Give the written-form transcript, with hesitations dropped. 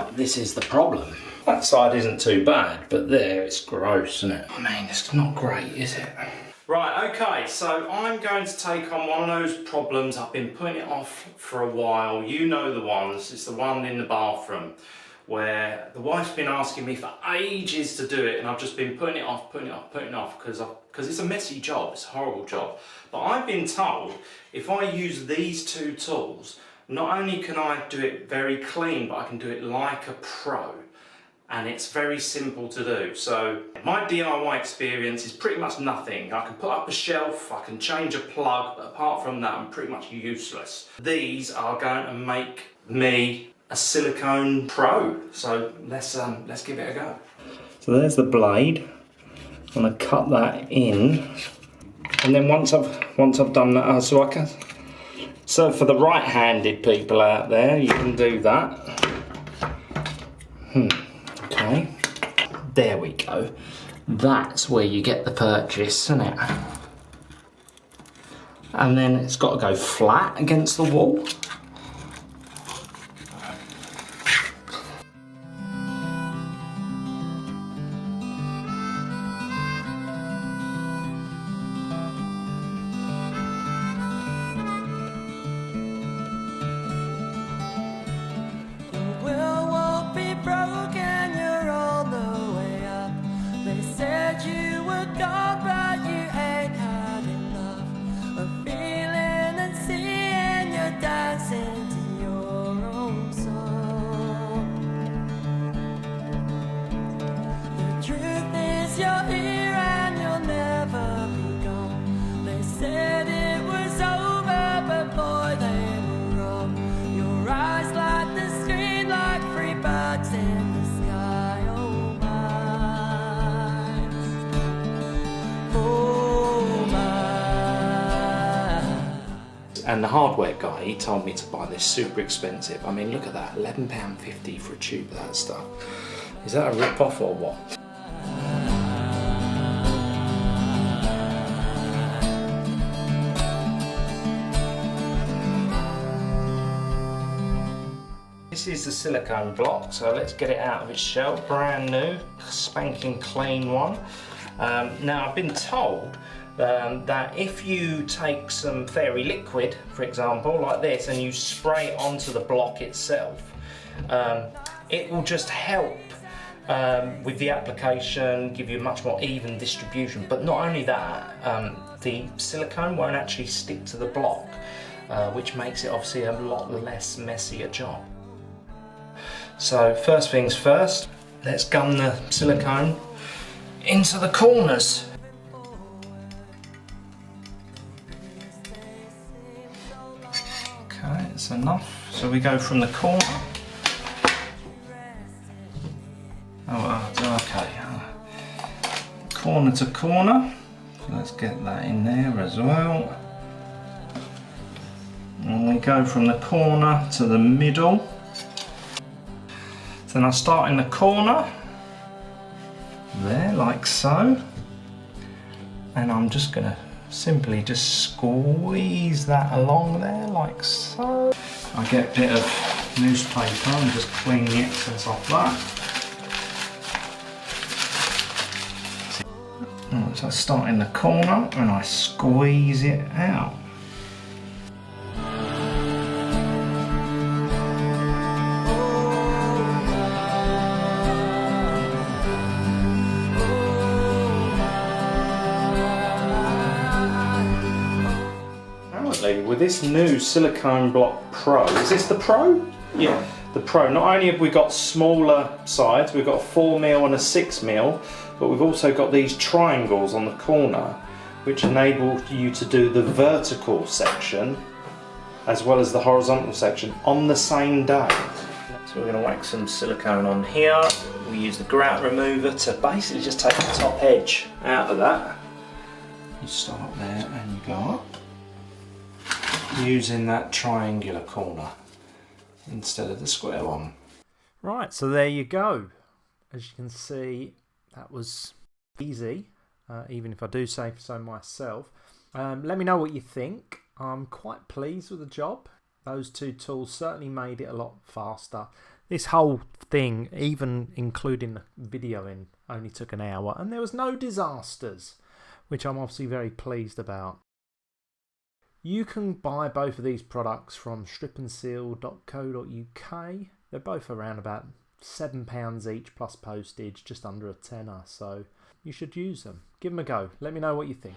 Right, this is the problem. That side isn't too bad, but there it's gross, isn't it? I mean, it's not great, is it? Right, okay, so I'm going to take on one of those problems. I've been putting it off for a while. You know the ones. It's the one in the bathroom where the wife's been asking me for ages to do it, and I've just been putting it off because it's a messy job. It's a horrible job. But I've been told if I use these two tools, not only can I do it very clean, but I can do it like a pro. And it's very simple to do. So my DIY experience is pretty much nothing. I can put up a shelf, I can change a plug, but apart from that, I'm pretty much useless. These are going to make me a silicone pro. So let's give it a go. So there's the blade. I'm gonna cut that in, and then once I've done that, so for the right-handed people out there, you can do that. Okay, there we go. That's where you get the purchase, isn't it? And then it's got to go flat against the wall. And the hardware guy, he told me to buy this super expensive. I mean, look at that, £11.50 for a tube of that stuff. Is that a rip-off or what? This is the silicone block, so let's get it out of its shell. Brand new, spanking clean one. Now, I've been told that if you take some fairy liquid, for example, like this, and you spray it onto the block itself, it will just help with the application, give you a much more even distribution. But not only that, the silicone won't actually stick to the block, which makes it obviously a lot less messy a job. So first things first, let's gun the silicone into the corners. Okay, it's enough. So we go from the corner. Okay. Corner to corner. So let's get that in there as well. And we go from the corner to the middle. Then I start in the corner, there, like so. And I'm just gonna simply just squeeze that along there, like so. I get a bit of newspaper and just clean the excess off that. So I start in the corner and I squeeze it out. With this new Silicone Block Pro, is this the Pro? Yeah, the Pro. Not only have we got smaller sides, we've got a 4mm and a 6mm, but we've also got these triangles on the corner, which enable you to do the vertical section as well as the horizontal section on the same day. So we're going to whack some silicone on here. We use the grout remover to basically just take the top edge out of that. You start there and you go up, using that triangular corner instead of the square one. Right, so there you go. As you can see, that was easy, even if I do say so myself. Let me know what you think. I'm quite pleased with the job. Those two tools certainly made it a lot faster. This whole thing, even including the videoing, only took an hour, and there was no disasters, which I'm obviously very pleased about. You can buy both of these products from stripandseal.co.uk. They're both around about £7 each plus postage, just under a tenner, so you should use them. Give them a go. Let me know what you think.